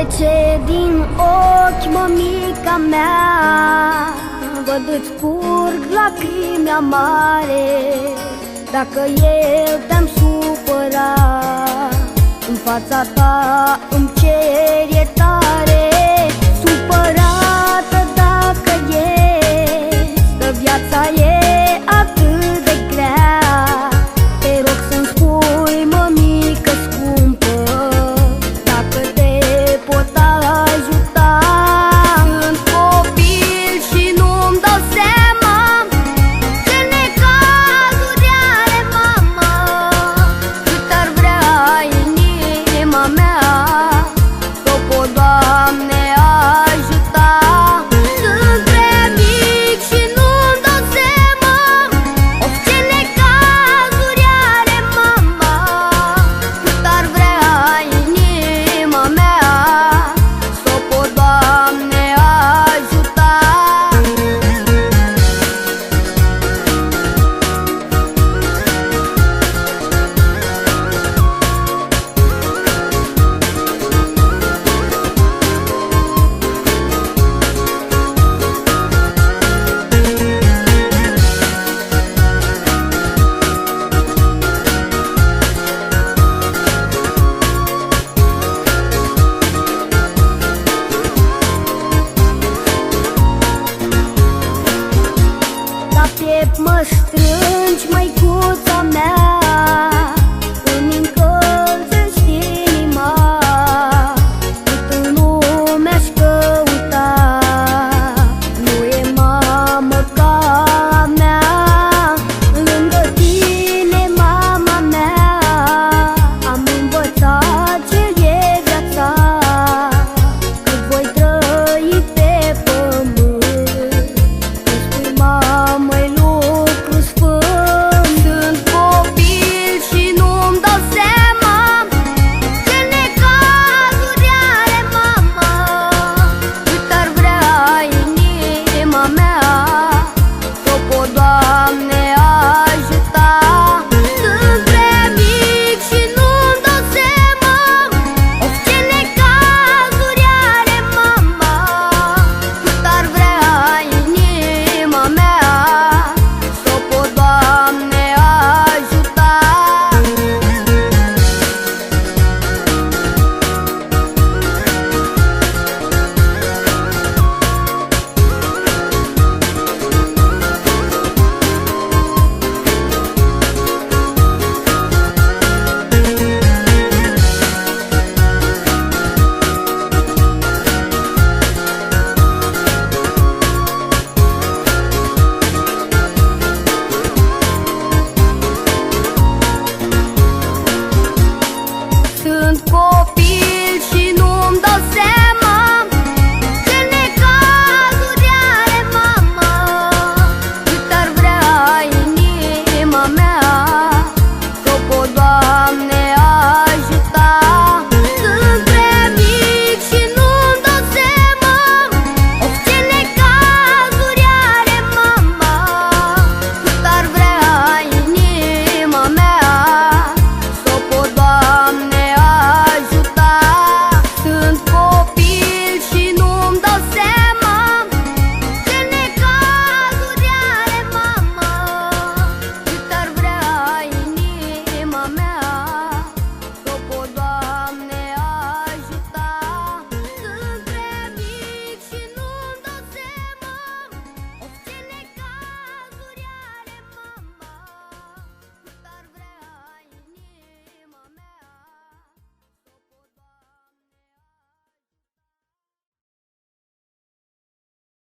trece din ochi, mămica mea, văd-ți curg lacrimi amare. Dacă eu te-am supărat, în fața ta îmi cer iertare. Supărată dacă ești, că viața e atât de grea, te rog să-mi spui, mămică scumpă, dacă te pot ajuta. Sunt copil și nu-mi dau seama ce necazuri are mama, cât ar vrea inima mea să o pot, Doamne, ajuta. Sunt prea mic și nu-mi dau seama of ce necazuri are mama, cât ar vrea inima mea să o pot, Doamne, ajuta. La piept mă strângi, măicuță,